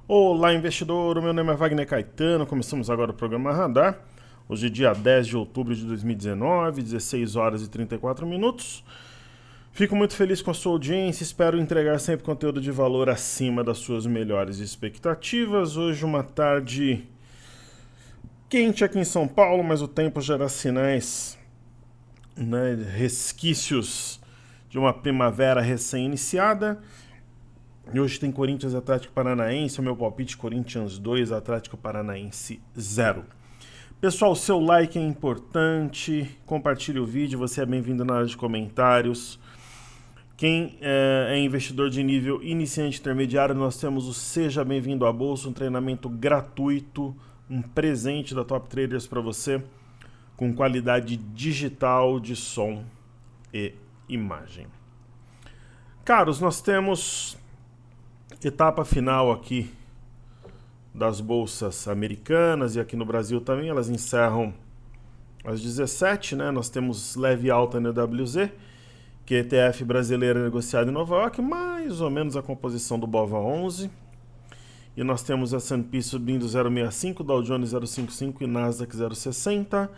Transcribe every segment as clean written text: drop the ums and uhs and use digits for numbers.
Olá, investidor. O meu nome é Wagner Caetano. Começamos agora o programa Radar. Hoje é dia 10 de outubro de 2019, 16 horas e 34 minutos. Fico muito feliz com a sua audiência. Espero entregar sempre conteúdo de valor acima das suas melhores expectativas. Hoje uma tarde quente aqui em São Paulo, mas o tempo já dá sinais, né, resquícios de uma primavera recém-iniciada. E hoje tem Corinthians e Atlético Paranaense, o meu palpite Corinthians 2, Atlético Paranaense 0. Pessoal, o seu like é importante, compartilhe o vídeo, você é bem-vindo na área de comentários. Quem é investidor de nível iniciante intermediário, nós temos o Seja Bem-vindo à Bolsa, um treinamento gratuito, um presente da Top Traders para você, com qualidade digital de som e imagem. Caros, nós temos etapa final aqui das bolsas americanas e aqui no Brasil também, elas encerram às 17, né? Nós temos leve alta na EWZ, que é ETF brasileira negociado em Nova York, mais ou menos a composição do BOVA11. E nós temos a S&P subindo 0,65, Dow Jones 0,55 e Nasdaq 0,60.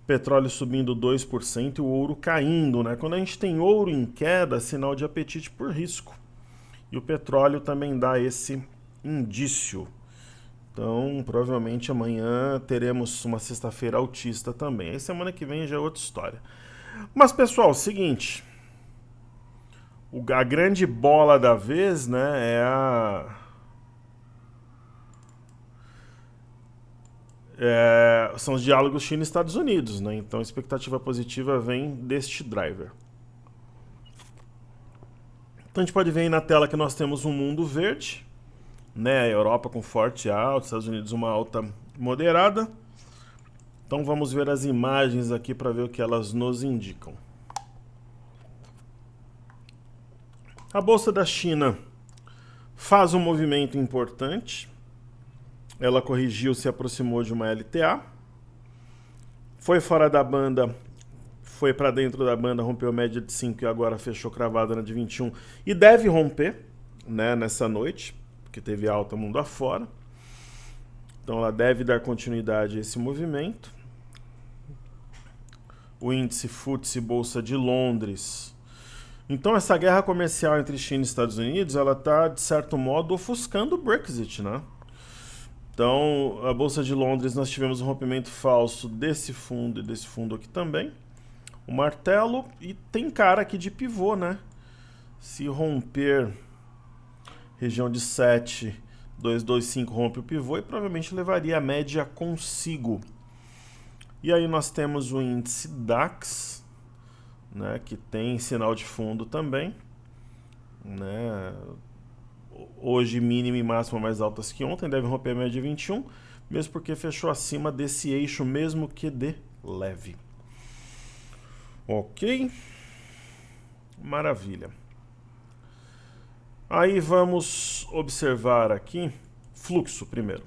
Petróleo subindo 2% e o ouro caindo, né? Quando a gente tem ouro em queda, sinal de apetite por risco. E o petróleo também dá esse indício. Então, provavelmente amanhã teremos uma sexta-feira altista também. Aí semana que vem já é outra história. Mas, pessoal, seguinte. A grande bola da vez, né, são os diálogos China e Estados Unidos, né? Então, a expectativa positiva vem deste driver. Então a gente pode ver aí na tela que nós temos um mundo verde, né? A Europa com forte alta, Estados Unidos uma alta moderada. Então vamos ver as imagens aqui para ver o que elas nos indicam. A Bolsa da China faz um movimento importante. Ela corrigiu, se aproximou de uma LTA. Foi fora da banda, foi para dentro da banda, rompeu média de 5 e agora fechou cravada na de 21. E deve romper, né, nessa noite, porque teve alta mundo afora. Então ela deve dar continuidade a esse movimento. O índice FTSE Bolsa de Londres. Então essa guerra comercial entre China e Estados Unidos, ela está, de certo modo, ofuscando o Brexit, né? Então, a Bolsa de Londres, nós tivemos um rompimento falso desse fundo e desse fundo aqui também. O martelo, e tem cara aqui de pivô, né? Se romper região de 7,225 rompe o pivô e provavelmente levaria a média consigo. E aí nós temos o índice DAX, né, que tem sinal de fundo também, né? Hoje mínima e máxima mais altas que ontem, deve romper a média de 21, mesmo porque fechou acima desse eixo, mesmo que de leve. Ok? Maravilha. Aí vamos observar aqui fluxo primeiro.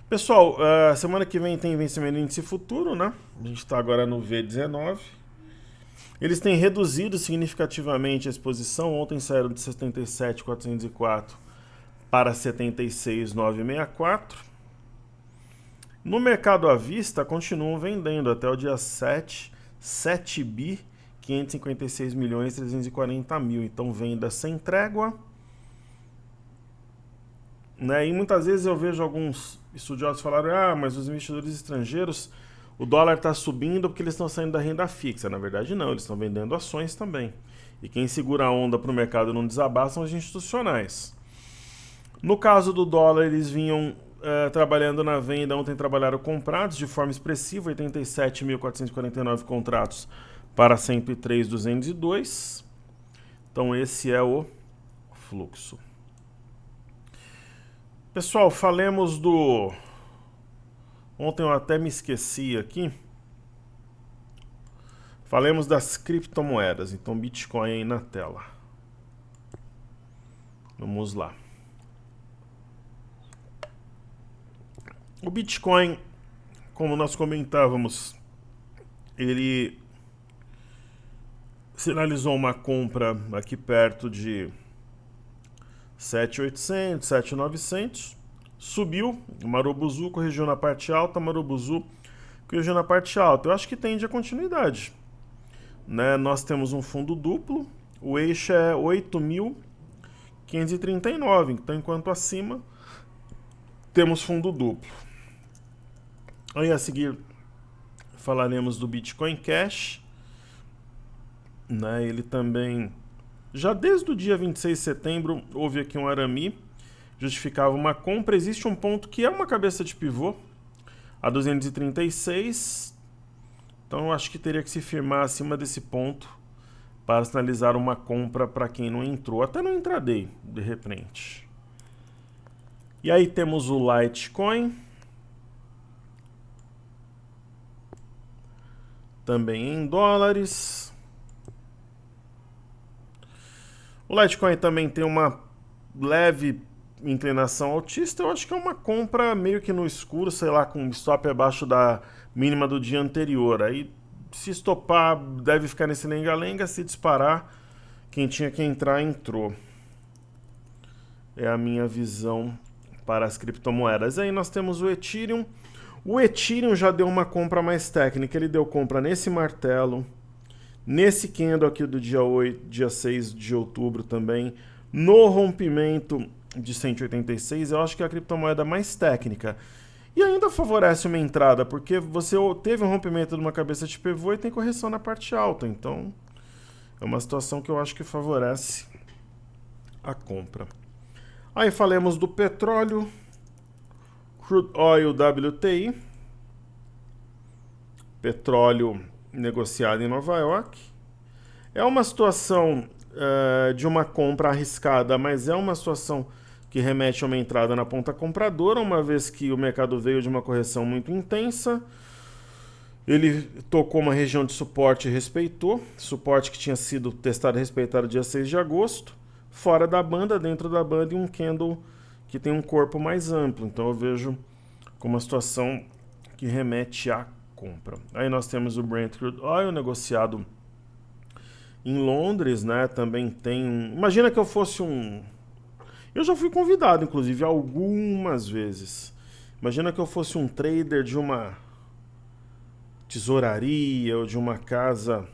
Pessoal, semana que vem tem vencimento do índice futuro, né? A gente está agora no V19. Eles têm reduzido significativamente a exposição. Ontem saíram de 77.404 para 76.964. No mercado à vista, continuam vendendo até o dia 7 bi 556 milhões 340 mil. Então, venda sem trégua. Né? E muitas vezes eu vejo alguns estudiosos falarem: mas os investidores estrangeiros, o dólar está subindo porque eles estão saindo da renda fixa. Na verdade, não, eles estão vendendo ações também. E quem segura a onda para o mercado não desabar são os institucionais. No caso do dólar, eles vinham trabalhando na venda, ontem trabalharam comprados de forma expressiva, 87.449 contratos para 103.202. Então esse é o fluxo. Pessoal, falemos do... Ontem eu até me esqueci aqui. Falemos das criptomoedas. Então Bitcoin aí na tela. Vamos lá. O Bitcoin, como nós comentávamos, ele sinalizou uma compra aqui perto de 7.800, 7.900. Subiu, Marubozu corrigiu na parte alta, Marubozu corrigiu na parte alta. Eu acho que tende a continuidade, né? Nós temos um fundo duplo, o eixo é 8.539, então enquanto acima temos fundo duplo. Aí a seguir falaremos do Bitcoin Cash, né? Ele também, já desde o dia 26 de setembro, houve aqui um arame, justificava uma compra. Existe um ponto que é uma cabeça de pivô, a 236, então eu acho que teria que se firmar acima desse ponto para sinalizar uma compra para quem não entrou, até no intraday, de repente. E aí temos o Litecoin, também em dólares. O Litecoin também tem uma leve inclinação altista. Eu acho que é uma compra meio que no escuro, sei lá, com stop abaixo da mínima do dia anterior. Aí, se estopar, deve ficar nesse lenga-lenga. Se disparar, quem tinha que entrar, entrou. É a minha visão para as criptomoedas. Aí nós temos o Ethereum. O Ethereum já deu uma compra mais técnica. Ele deu compra nesse martelo, nesse candle aqui do dia 6 de outubro também, no rompimento de 186. Eu acho que é a criptomoeda mais técnica. E ainda favorece uma entrada, porque você teve um rompimento de uma cabeça de pivô e tem correção na parte alta. Então, é uma situação que eu acho que favorece a compra. Aí falemos do petróleo, Crude Oil WTI, petróleo negociado em Nova York. É uma situação de uma compra arriscada, mas é uma situação que remete a uma entrada na ponta compradora, uma vez que o mercado veio de uma correção muito intensa. Ele tocou uma região de suporte e respeitou, suporte que tinha sido testado e respeitado dia 6 de agosto, fora da banda, dentro da banda, e um candle que tem um corpo mais amplo. Então eu vejo como uma situação que remete à compra. Aí nós temos o Brent Crude Oil negociado em Londres, né? Também tem imagina que eu fosse eu já fui convidado, inclusive, algumas vezes. Imagina que eu fosse um trader de uma tesouraria ou de uma casa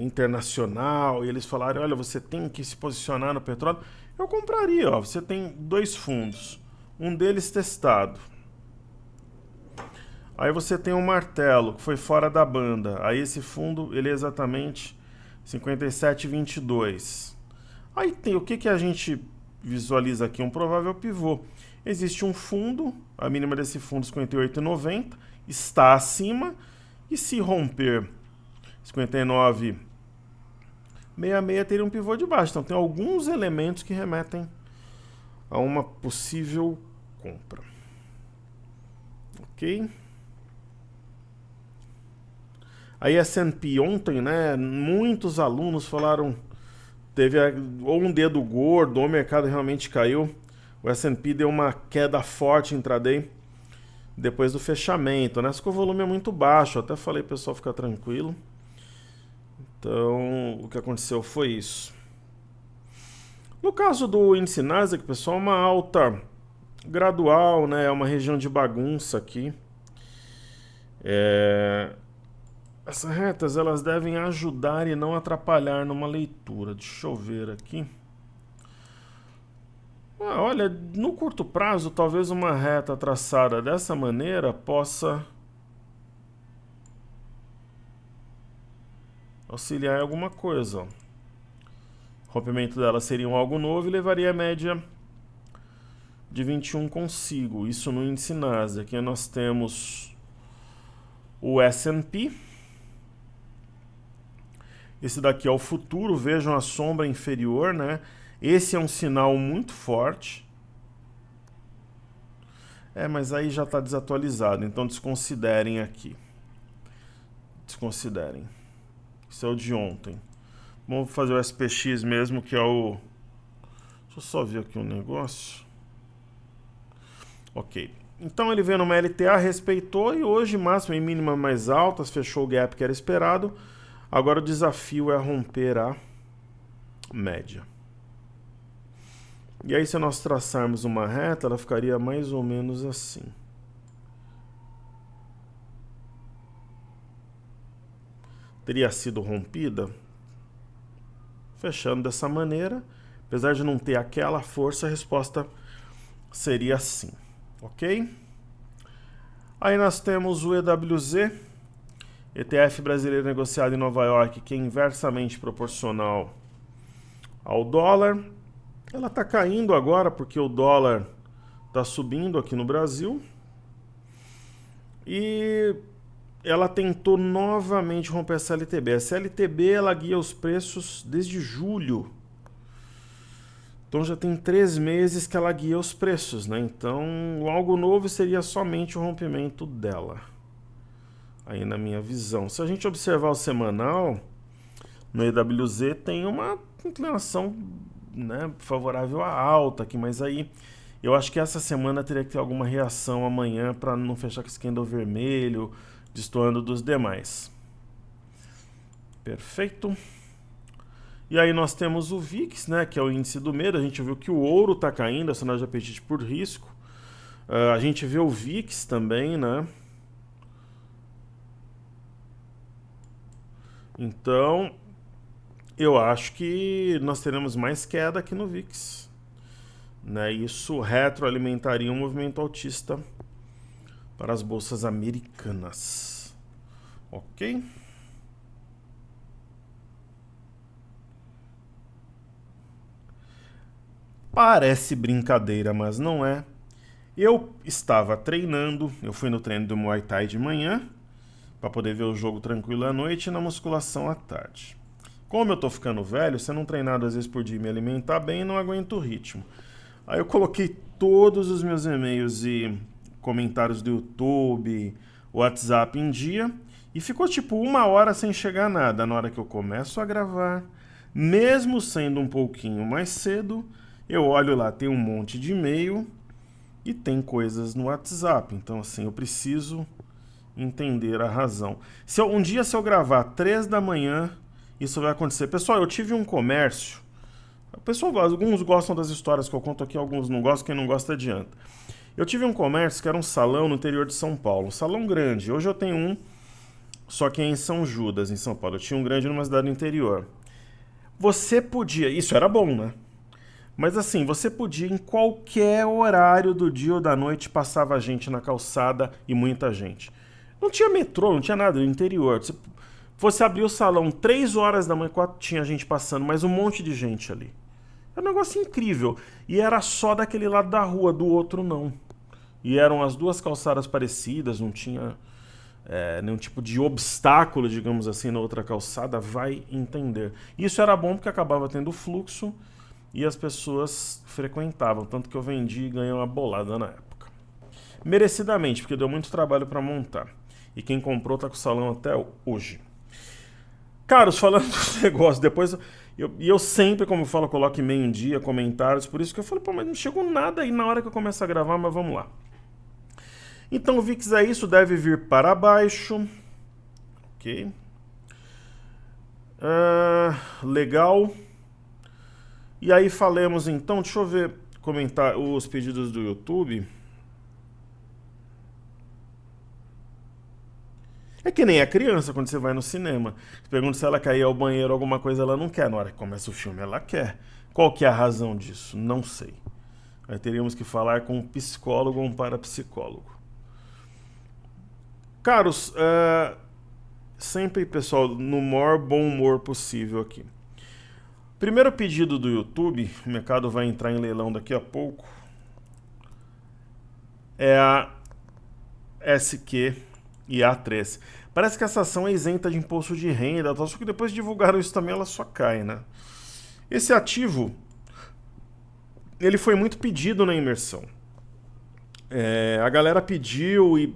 internacional, e eles falaram, olha, você tem que se posicionar no petróleo. Eu compraria, ó. Você tem 2 fundos, um deles testado. Aí você tem um martelo, que foi fora da banda. Aí esse fundo, ele é exatamente 57,22. Aí tem o que a gente visualiza aqui? Um provável pivô. Existe um fundo, a mínima desse fundo 58,90, está acima, e se romper 59,66 teria um pivô de baixo. Então tem alguns elementos que remetem a uma possível compra. Ok? Aí S&P ontem, né? Muitos alunos falaram, teve ou um dedo gordo, ou o mercado realmente caiu. O S&P deu uma queda forte intraday depois do fechamento, né? Só que o volume é muito baixo, até falei pessoal ficar tranquilo. Então, o que aconteceu foi isso. No caso do índice Nasdaq, pessoal, uma alta gradual, né? É uma região de bagunça aqui. Essas retas, elas devem ajudar e não atrapalhar numa leitura. Deixa eu ver aqui. Olha, no curto prazo, talvez uma reta traçada dessa maneira possa auxiliar em alguma coisa. O rompimento dela seria algo novo e levaria a média de 21 consigo. Isso no índice Nasdaq. Aqui nós temos o S&P. Esse daqui é o futuro, vejam a sombra inferior, né? Esse é um sinal muito forte. Mas aí já está desatualizado, então desconsiderem aqui. Desconsiderem. Isso é o de ontem. Vamos fazer o SPX mesmo, que é o... Deixa eu só ver aqui um negócio. Ok. Então ele veio numa LTA, respeitou, e hoje máxima e mínima mais altas, fechou o gap que era esperado. Agora o desafio é romper a média. E aí, se nós traçarmos uma reta, ela ficaria mais ou menos assim. Teria sido rompida, fechando dessa maneira. Apesar de não ter aquela força, a resposta seria assim, ok? Aí nós temos o EWZ, ETF brasileiro negociado em Nova York, que é inversamente proporcional ao dólar. Ela está caindo agora porque o dólar está subindo aqui no Brasil. E ela tentou novamente romper a CLTB. A CLTB ela guia os preços desde julho. Então já tem 3 meses que ela guia os preços, né? Então algo novo seria somente o rompimento dela. Aí na minha visão. Se a gente observar o semanal, no EWZ tem uma inclinação, né, favorável à alta aqui, mas aí eu acho que essa semana teria que ter alguma reação amanhã para não fechar com esse candle vermelho, destoando dos demais. Perfeito. E aí nós temos o VIX, né, que é o índice do medo. A gente viu que o ouro está caindo, é sinal de apetite por risco. A gente vê o VIX também, né? Então, eu acho que nós teremos mais queda aqui no VIX. Né? Isso retroalimentaria um movimento altista para as bolsas americanas. Ok? Parece brincadeira, mas não é. Eu estava treinando, eu fui no treino do Muay Thai de manhã, para poder ver o jogo tranquilo à noite e na musculação à tarde. Como eu tô ficando velho, se eu não treinar 2 vezes por dia e me alimentar bem, não aguento o ritmo. Aí eu coloquei todos os meus e-mails e comentários do YouTube, WhatsApp em dia, e ficou tipo 1 hora sem chegar nada. Na hora que eu começo a gravar, mesmo sendo um pouquinho mais cedo, eu olho lá, tem um monte de e-mail e tem coisas no WhatsApp. Então, assim, eu preciso entender a razão. Um dia, se eu gravar 3 da manhã, isso vai acontecer. Pessoal, eu tive um comércio. Alguns gostam das histórias que eu conto aqui, alguns não gostam. Quem não gosta, adianta. Eu tive um comércio que era um salão no interior de São Paulo. Um salão grande. Hoje eu tenho um, só que é em São Judas, em São Paulo. Eu tinha um grande numa cidade do interior. Você podia... Isso era bom, né? Mas assim, você podia, em qualquer horário do dia ou da noite, passava gente na calçada e muita gente. Não tinha metrô, não tinha nada no interior. Você abriu o salão 3 horas da manhã, 4, tinha gente passando, mas um monte de gente ali. Era um negócio incrível. E era só daquele lado da rua, do outro não. E eram as 2 calçadas parecidas, não tinha nenhum tipo de obstáculo, digamos assim, na outra calçada, vai entender. Isso era bom porque acabava tendo fluxo e as pessoas frequentavam, tanto que eu vendi e ganhei uma bolada na época. Merecidamente, porque deu muito trabalho para montar. E quem comprou tá com o salão até hoje. Caros, falando dos negócios, depois... eu sempre, como eu falo, coloco e-mail em dia, comentários, por isso que eu falei, pô, mas não chegou nada aí na hora que eu começo a gravar, mas vamos lá. Então o VIX é isso, deve vir para baixo. Ok. Legal. E aí falemos então, deixa eu ver, comentar os pedidos do YouTube. É que nem a criança quando você vai no cinema. Você pergunta se ela quer ir ao banheiro, alguma coisa ela não quer. Na hora que começa o filme, ela quer. Qual que é a razão disso? Não sei. Aí teríamos que falar com um psicólogo ou um parapsicólogo. Caros, sempre, pessoal, no maior bom humor possível aqui. Primeiro pedido do YouTube, o mercado vai entrar em leilão daqui a pouco, é a SQ e A3. Parece que essa ação é isenta de imposto de renda, só que depois de divulgaram isso também, ela só cai, né? Esse ativo, ele foi muito pedido na imersão. A galera pediu e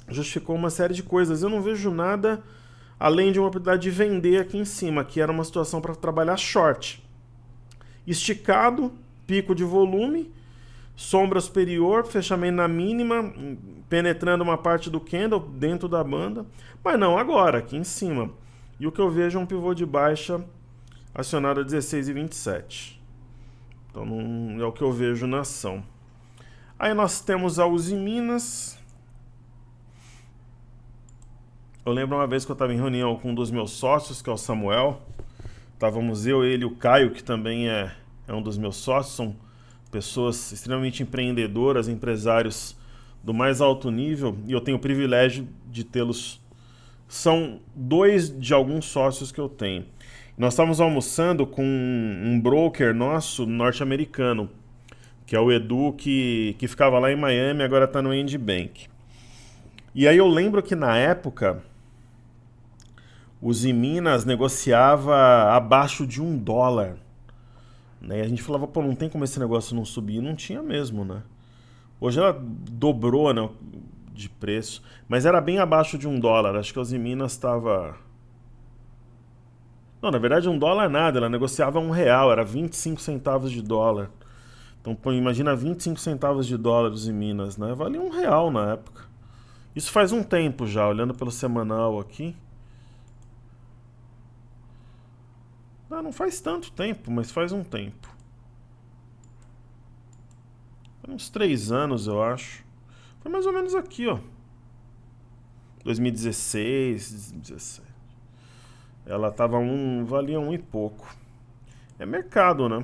justificou uma série de coisas. Eu não vejo nada além de uma oportunidade de vender aqui em cima, que era uma situação para trabalhar short. Esticado, pico de volume, sombra superior, fechamento na mínima, penetrando uma parte do candle dentro da banda, mas não agora, aqui em cima. E o que eu vejo é um pivô de baixa acionado a 16,27. Então não é o que eu vejo na ação. Aí nós temos a Usiminas. Eu lembro uma vez que eu estava em reunião com um dos meus sócios, que é o Samuel. Estávamos eu, ele e o Caio, que também é um dos meus sócios. São pessoas extremamente empreendedoras, empresários do mais alto nível. E eu tenho o privilégio de tê-los. São dois de alguns sócios que eu tenho. Nós estávamos almoçando com um broker nosso norte-americano, que é o Edu, que ficava lá em Miami, agora está no Andy Bank. E aí eu lembro que na época o Usiminas negociava abaixo de $1. Né? E a gente falava, pô, não tem como esse negócio não subir. E não tinha mesmo, né? Hoje ela dobrou, né, de preço, mas era bem abaixo de $1. Acho que a Usiminas estava... Não, na verdade $1 nada, ela negociava R$1, era 25 centavos de dólar. Então, pô, imagina 25 centavos de dólar Usiminas, né? Valia R$1 na época. Isso faz um tempo já, olhando pelo semanal aqui. Não faz tanto tempo, mas faz um tempo. Foi uns 3 anos, eu acho. Foi mais ou menos aqui, ó. 2016, 2017. Ela tava valia 1 e pouco. É mercado, né?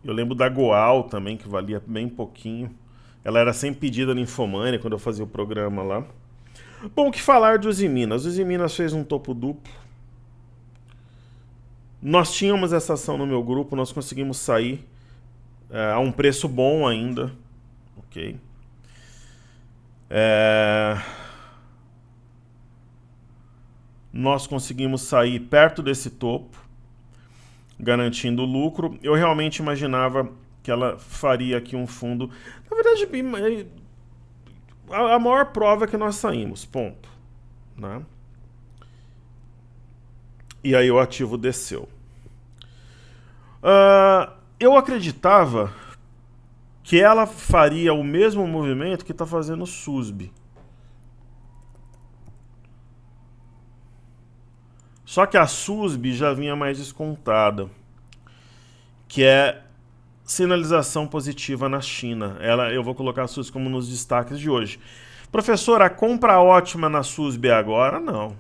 Eu lembro da Goal também, que valia bem pouquinho. Ela era sempre pedida no Infomania quando eu fazia o programa lá. Bom, o que falar de Usiminas? Usiminas fez um topo duplo. Nós tínhamos essa ação no meu grupo, nós conseguimos sair a um preço bom ainda. Ok. Nós conseguimos sair perto desse topo, garantindo lucro. Eu realmente imaginava que ela faria aqui um fundo. Na verdade, a maior prova é que nós saímos, ponto. Né? E aí o ativo desceu. Eu acreditava que ela faria o mesmo movimento que está fazendo o SUSB. Só que a SUSB já vinha mais descontada, que é sinalização positiva na China. Eu vou colocar a SUSB como nos destaques de hoje. Professor, a compra ótima na SUSB agora? Não.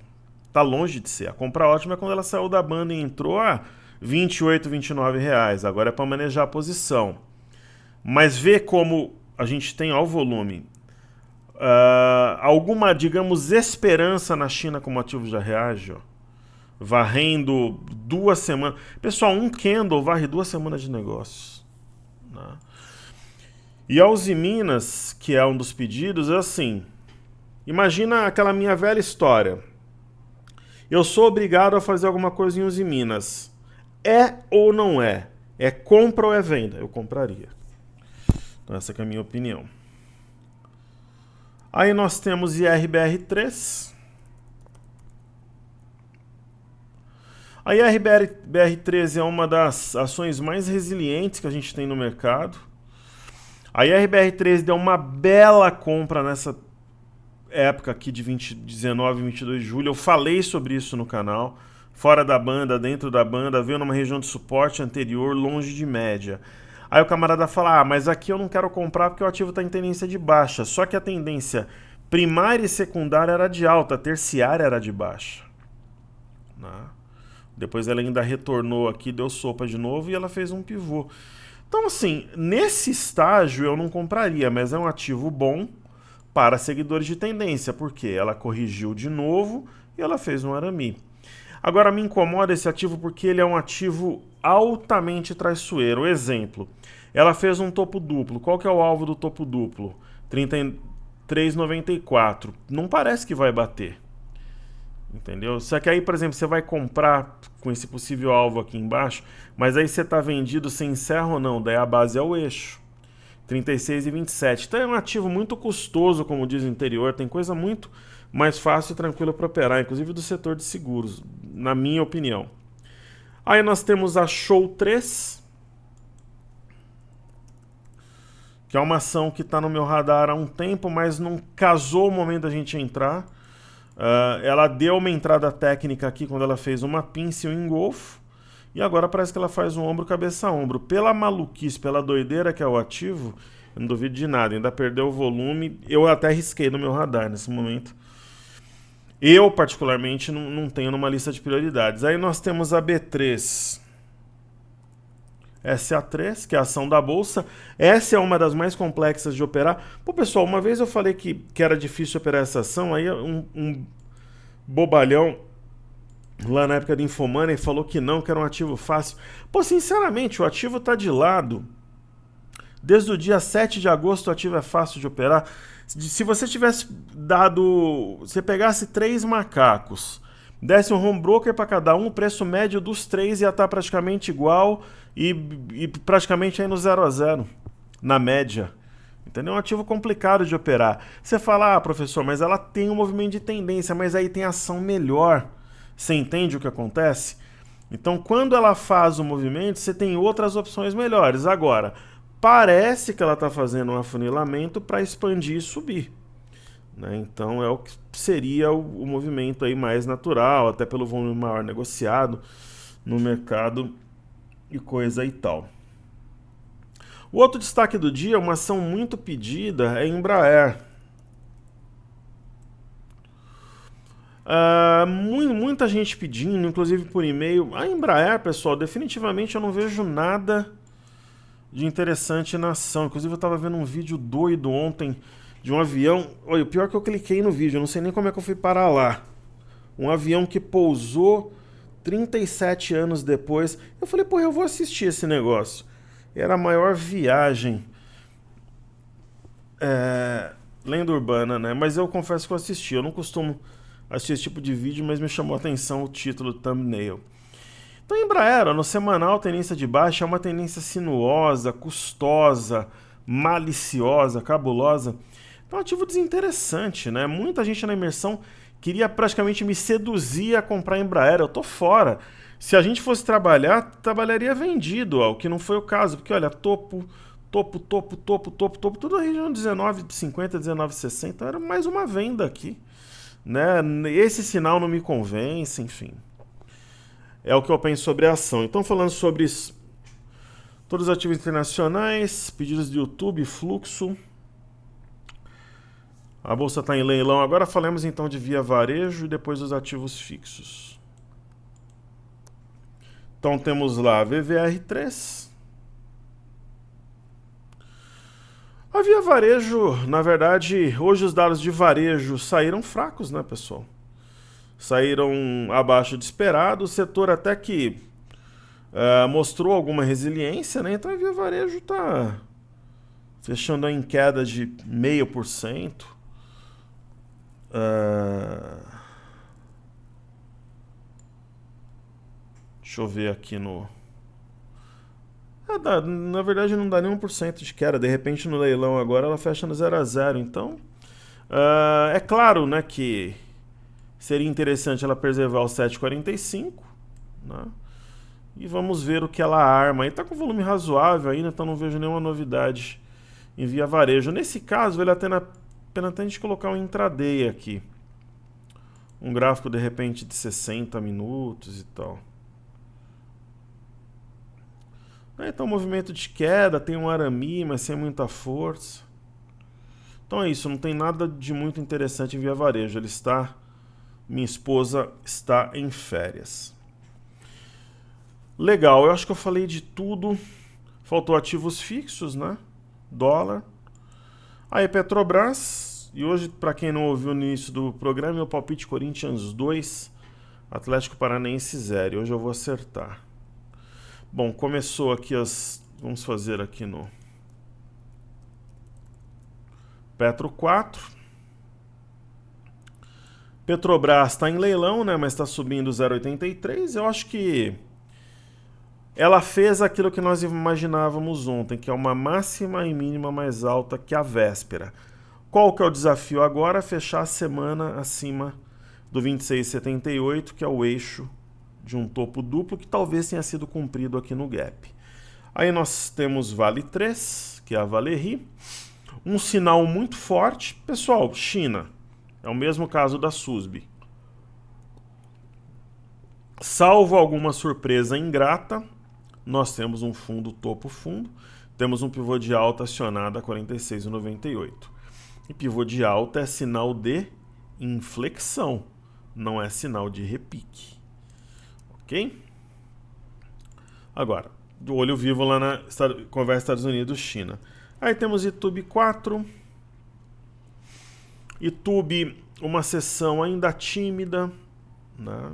Está longe de ser. A compra ótima é quando ela saiu da banda e entrou a R$28, R$29. Agora é para manejar a posição. Mas vê como a gente tem ao volume alguma, digamos, esperança na China como ativo já reage, ó. Varrendo 2 semanas. Pessoal, um candle varre 2 semanas de negócios. Né? E a Usiminas, que é um dos pedidos, é assim. Imagina aquela minha velha história. Eu sou obrigado a fazer alguma coisa em Usiminas. É ou não é? É compra ou é venda? Eu compraria. Então essa que é a minha opinião. Aí nós temos IRBR3. A IRBR13 é uma das ações mais resilientes que a gente tem no mercado. A IRBR13 deu uma bela compra nessa época aqui de 19 e 22 de julho. Eu falei sobre isso no canal. Fora da banda, dentro da banda, veio numa região de suporte anterior, longe de média. Aí o camarada fala, mas aqui eu não quero comprar porque o ativo está em tendência de baixa. Só que a tendência primária e secundária era de alta, a terciária era de baixa. Né? Depois ela ainda retornou aqui, deu sopa de novo e ela fez um pivô. Então, assim, nesse estágio eu não compraria, mas é um ativo bom para seguidores de tendência, porque ela corrigiu de novo e ela fez um arame. Agora, me incomoda esse ativo porque ele é um ativo altamente traiçoeiro. Exemplo, ela fez um topo duplo. Qual que é o alvo do topo duplo? 33,94. Não parece que vai bater. Entendeu? Só que aí, por exemplo, você vai comprar com esse possível alvo aqui embaixo, mas aí você está vendido, você encerra ou não? Daí a base é o eixo. 36,27. Então é um ativo muito custoso, como diz o interior, tem coisa muito mais fácil e tranquila para operar, inclusive do setor de seguros, na minha opinião. Aí nós temos a Show 3, que é uma ação que está no meu radar há um tempo, mas não casou o momento da gente entrar. Ela deu uma entrada técnica aqui quando ela fez uma pinça e um engolfo. E agora parece que ela faz um ombro, cabeça a ombro. Pela maluquice, pela doideira que é o ativo, eu não duvido de nada. Ainda perdeu o volume. Eu até risquei no meu radar nesse momento. Eu, particularmente, não tenho numa lista de prioridades. Aí nós temos a B3. SA3, que é a ação da bolsa. Essa é uma das mais complexas de operar. Pô, pessoal, uma vez eu falei que era difícil operar essa ação, aí um bobalhão lá na época do Infomoney falou que não, que era um ativo fácil. Pô, sinceramente, o ativo tá de lado. Desde o dia 7 de agosto o ativo é fácil de operar. Se você tivesse dado... Você pegasse 3 macacos, desse um home broker para cada um, o preço médio dos 3 ia estar praticamente igual e praticamente aí no 0 a 0, na média. Entendeu? É um ativo complicado de operar. Você fala, professor, mas ela tem um movimento de tendência, mas aí tem ação melhor. Você entende o que acontece? Então, quando ela faz o movimento, você tem outras opções melhores. Agora, parece que ela está fazendo um afunilamento para expandir e subir. Né? Então, é o que seria o movimento aí mais natural, até pelo volume maior negociado no mercado e coisa e tal. O outro destaque do dia, uma ação muito pedida, é a Embraer. Muita gente pedindo, inclusive por e-mail. A Embraer, pessoal, definitivamente eu não vejo nada de interessante na ação. Inclusive eu estava vendo um vídeo doido ontem de um avião. Olha, o pior é que eu cliquei no vídeo, eu não sei nem como é que eu fui parar lá. Um avião que pousou 37 anos depois. Eu falei, pô, eu vou assistir esse negócio. Era a maior viagem. Lenda urbana, né? Mas eu confesso que eu assisti. Eu não costumo assistir esse tipo de vídeo, mas me chamou a atenção o título, o thumbnail. Então, Embraer, no semanal, tendência de baixa, é uma tendência sinuosa, custosa, maliciosa, cabulosa. Então, é um ativo desinteressante, né? Muita gente na imersão queria praticamente me seduzir a comprar Embraer. Eu tô fora. Se a gente fosse trabalhar, trabalharia vendido, o que não foi o caso. Porque, olha, topo, tudo a região 19,50, 19,60. Então, era mais uma venda aqui. Né? Esse sinal não me convence, enfim. É o que eu penso sobre a ação. Então, falando sobre todos os ativos internacionais, pedidos de YouTube, fluxo. A bolsa está em leilão. Agora falemos então de Via Varejo e depois dos ativos fixos. Então temos lá a VVR3. A Via Varejo, na verdade, hoje os dados de varejo saíram fracos, né, pessoal? Saíram abaixo de esperado. O setor até que mostrou alguma resiliência, né? Então a Via Varejo está fechando em queda de 0,5%. Deixa eu ver aqui no... na verdade não dá nem 1% de queda. De repente no leilão agora ela fecha no 0 a 0. Então, é claro, né, que seria interessante ela preservar o 7,45, né? E vamos ver o que ela arma. Aí tá com volume razoável ainda, então não vejo nenhuma novidade em Via Varejo. Nesse caso, vale a pena até a gente colocar um intraday aqui. Um gráfico, de repente, de 60 minutos e tal. Então, movimento de queda, tem um arame, mas sem muita força. Então é isso, não tem nada de muito interessante em Via Varejo. Minha esposa está em férias. Legal, eu acho que eu falei de tudo. Faltou ativos fixos, né? Dólar. Aí Petrobras. E hoje, para quem não ouviu no início do programa, meu palpite Corinthians 2, Atlético Paranaense 0. Hoje eu vou acertar. Bom, começou aqui vamos fazer aqui no Petro 4. Petrobras está em leilão, né? Mas está subindo 0,83. Eu acho que ela fez aquilo que nós imaginávamos ontem, que é uma máxima e mínima mais alta que a véspera. Qual que é o desafio agora? Fechar a semana acima do 26,78, que é o eixo de um topo duplo, que talvez tenha sido cumprido aqui no gap. Aí nós temos Vale 3, que é a Valerie. Um sinal muito forte. Pessoal, China. É o mesmo caso da SUSB. Salvo alguma surpresa ingrata, nós temos um fundo topo-fundo, temos um pivô de alta acionado a 46,98. E pivô de alta é sinal de inflexão, não é sinal de repique. Ok? Agora, do olho vivo lá na conversa Estados Unidos-China. Aí temos YouTube 4. YouTube, uma sessão ainda tímida, né?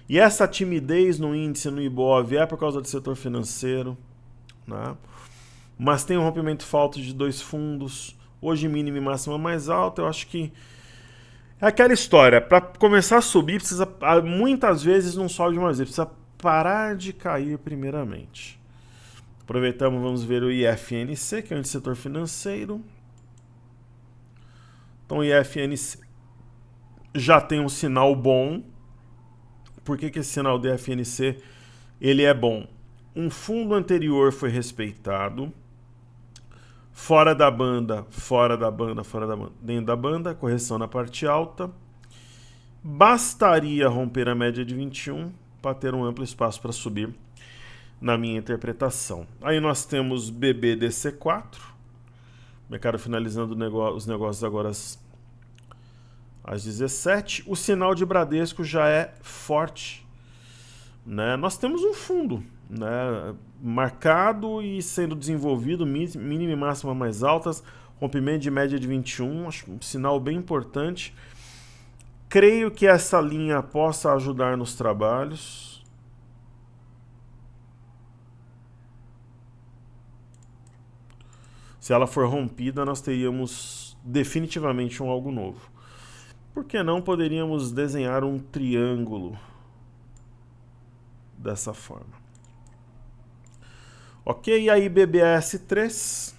E essa timidez no índice, no Ibov, é por causa do setor financeiro, né? Mas tem um rompimento falso de 2 fundos. Hoje mínima e máxima mais alta. Eu acho que é aquela história. Para começar a subir, precisa, muitas vezes não sobe de uma vez. Precisa parar de cair primeiramente. Aproveitamos, vamos ver o IFNC, que é o índice do setor financeiro. Então o IFNC já tem um sinal bom. Por que esse sinal do IFNC ele é bom? Um fundo anterior foi respeitado. Fora da banda, dentro da banda, correção na parte alta. Bastaria romper a média de 21 para ter um amplo espaço para subir, na minha interpretação. Aí nós temos BBDC4, mercado finalizando os negócios agora às 17. O sinal de Bradesco já é forte, né? Nós temos um fundo, né, marcado e sendo desenvolvido, mínima e máxima mais altas, rompimento de média de 21, acho um sinal bem importante. Creio que essa linha possa ajudar nos trabalhos. Se ela for rompida, nós teríamos definitivamente algo novo. Por que não poderíamos desenhar um triângulo dessa forma? Ok, e aí BBS3.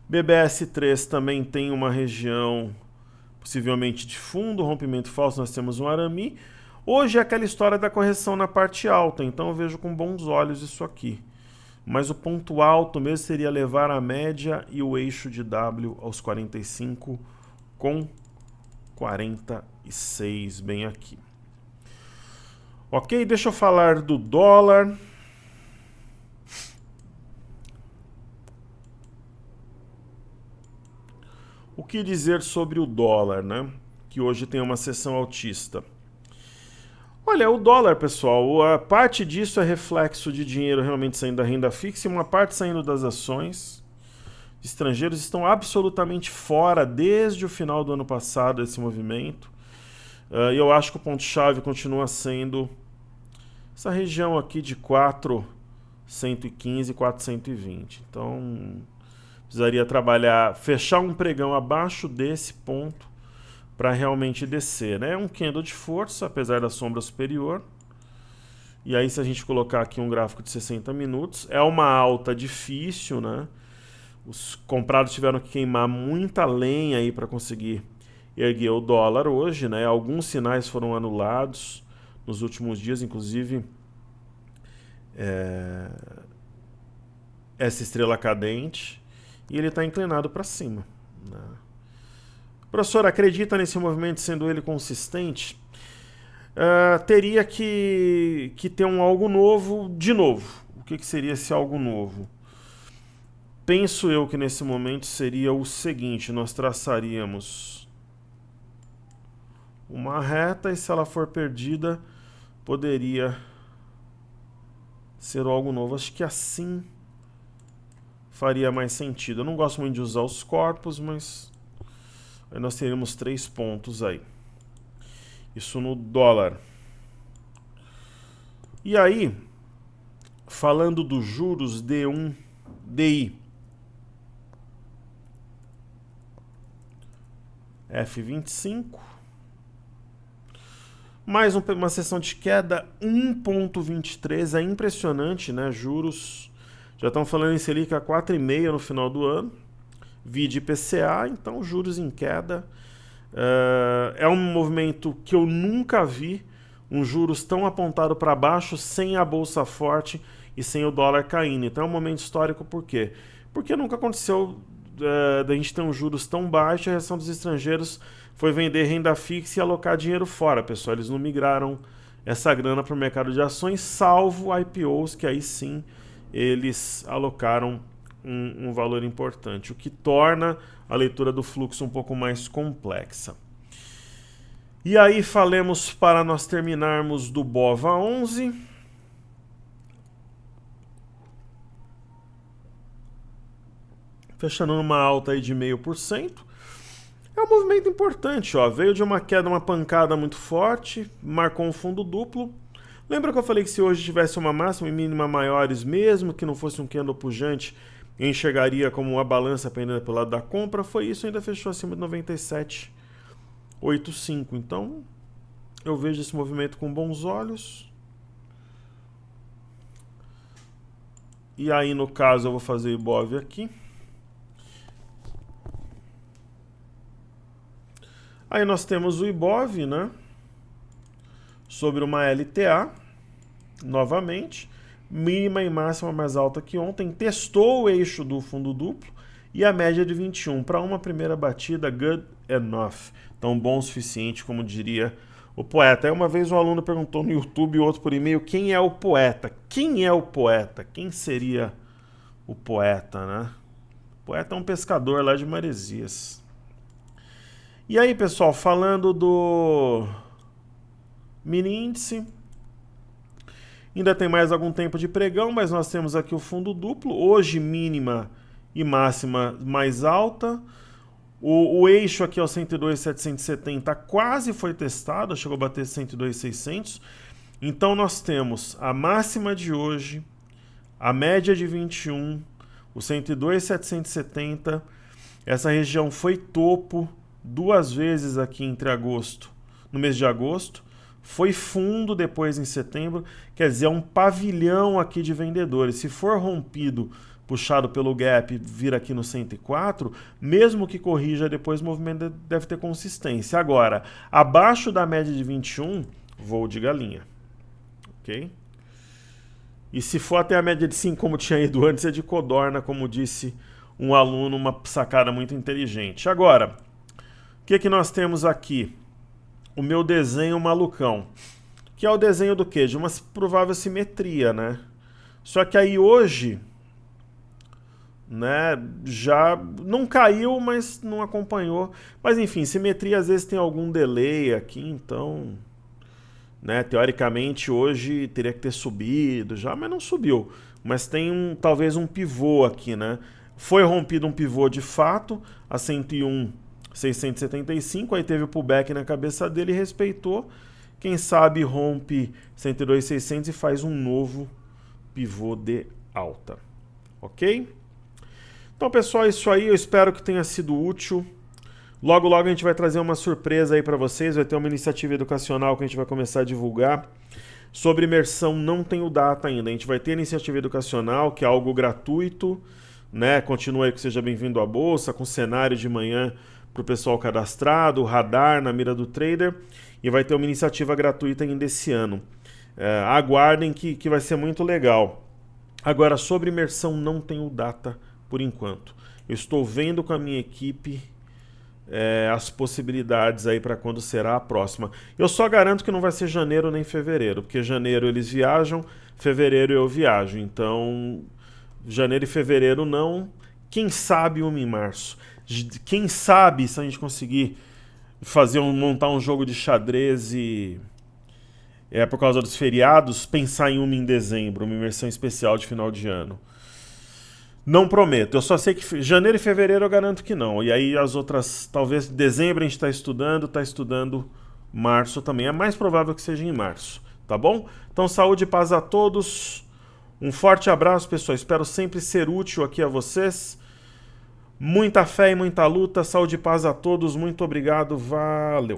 BBS3 também tem uma região possivelmente de fundo, rompimento falso, nós temos um arame. Hoje é aquela história da correção na parte alta, então eu vejo com bons olhos isso aqui. Mas o ponto alto mesmo seria levar a média e o eixo de W aos 45 com 46 bem aqui. Ok, deixa eu falar do dólar. O que dizer sobre o dólar, né? Que hoje tem uma sessão altista. Olha, o dólar, pessoal, a parte disso é reflexo de dinheiro realmente saindo da renda fixa e uma parte saindo das ações. Estrangeiros estão absolutamente fora desde o final do ano passado desse movimento. E eu acho que o ponto-chave continua sendo essa região aqui de 4,115 e 4,120. Então, precisaria trabalhar, fechar um pregão abaixo desse ponto para realmente descer, né? É um candle de força, apesar da sombra superior. E aí, se a gente colocar aqui um gráfico de 60 minutos, é uma alta difícil, né? Os comprados tiveram que queimar muita lenha aí para conseguir erguer o dólar hoje, né? Alguns sinais foram anulados nos últimos dias, inclusive essa estrela cadente, e ele está inclinado para cima, né? Professor, acredita nesse movimento sendo ele consistente? Teria que ter um algo novo de novo. O que seria esse algo novo? Penso eu que nesse momento seria o seguinte: nós traçaríamos uma reta e se ela for perdida, poderia ser algo novo. Acho que assim faria mais sentido. Eu não gosto muito de usar os corpos, mas aí nós teríamos 3 pontos aí. Isso no dólar. E aí, falando dos juros D1, DI, F25, mais uma sessão de queda 1,23, é impressionante, né? Juros, já estão falando em Selic a 4,5 no final do ano, vide IPCA, então juros em queda. É um movimento que eu nunca vi, um juros tão apontado para baixo, sem a bolsa forte e sem o dólar caindo. Então é um momento histórico por quê? Porque nunca aconteceu da gente ter juros tão baixos, a reação dos estrangeiros foi vender renda fixa e alocar dinheiro fora, pessoal. Eles não migraram essa grana para o mercado de ações, salvo IPOs, que aí sim eles alocaram um valor importante, o que torna a leitura do fluxo um pouco mais complexa. E aí falemos para nós terminarmos do BOVA11. Fechando numa alta aí de 0,5%. É um movimento importante, ó. Veio de uma queda, uma pancada muito forte, marcou um fundo duplo. Lembra que eu falei que se hoje tivesse uma máxima e mínima maiores, mesmo que não fosse um candle pujante, enxergaria como uma balança pendendo pelo lado da compra? Foi isso, ainda fechou acima de 97,85. Então, eu vejo esse movimento com bons olhos. E aí, no caso, eu vou fazer IBOV aqui. Aí nós temos o IBOV, né? Sobre uma LTA, novamente, mínima e máxima mais alta que ontem, testou o eixo do fundo duplo e a média de 21. Para uma primeira batida, good enough. Então, bom o suficiente, como diria o poeta. Aí uma vez um aluno perguntou no YouTube e outro por e-mail, quem é o poeta? Quem é o poeta? Quem seria o poeta, né? O poeta é um pescador lá de Maresias. E aí, pessoal, falando do mini índice, ainda tem mais algum tempo de pregão, mas nós temos aqui o fundo duplo, hoje mínima e máxima mais alta. O eixo aqui é o 102,770, quase foi testado, chegou a bater 102,600. Então nós temos a máxima de hoje, a média de 21, o 102,770. Essa região foi topo duas vezes aqui entre agosto, no mês de agosto. Foi fundo depois em setembro, quer dizer, é um pavilhão aqui de vendedores. Se for rompido, puxado pelo gap, vir aqui no 104, mesmo que corrija depois, o movimento deve ter consistência. Agora, abaixo da média de 21, voo de galinha. Ok? E se for até a média de 5, como tinha ido antes, é de codorna, como disse um aluno, uma sacada muito inteligente. Agora, o que nós temos aqui? O meu desenho malucão, que é o desenho do quê? De uma provável simetria, né? Só que aí hoje, né, já não caiu, mas não acompanhou. Mas enfim, simetria às vezes tem algum delay aqui, então, né, teoricamente hoje teria que ter subido já, mas não subiu. Mas tem talvez um pivô aqui, né? Foi rompido um pivô de fato, a 101,675, aí teve o pullback na cabeça dele e respeitou. Quem sabe rompe 102,600 e faz um novo pivô de alta. Ok? Então, pessoal, é isso aí. Eu espero que tenha sido útil. Logo, logo a gente vai trazer uma surpresa aí para vocês. Vai ter uma iniciativa educacional que a gente vai começar a divulgar. Sobre imersão não tenho data ainda. A gente vai ter iniciativa educacional, que é algo gratuito, né? Continua aí que seja bem-vindo à Bolsa, com cenário de manhã para o pessoal cadastrado, o radar na mira do trader, e vai ter uma iniciativa gratuita ainda esse ano. Aguardem que vai ser muito legal. Agora, sobre imersão não tenho data por enquanto. Eu estou vendo com a minha equipe as possibilidades aí para quando será a próxima. Eu só garanto que não vai ser janeiro nem fevereiro, porque janeiro eles viajam, fevereiro eu viajo. Então, janeiro e fevereiro não. Quem sabe uma em março. Quem sabe se a gente conseguir montar um jogo de xadrez e por causa dos feriados, pensar em uma em dezembro, uma imersão especial de final de ano. Não prometo, eu só sei que janeiro e fevereiro eu garanto que não. E aí as outras, talvez dezembro a gente está estudando março também. É mais provável que seja em março, tá bom? Então saúde e paz a todos. Um forte abraço, pessoal. Espero sempre ser útil aqui a vocês. Muita fé e muita luta. Saúde e paz a todos. Muito obrigado. Valeu.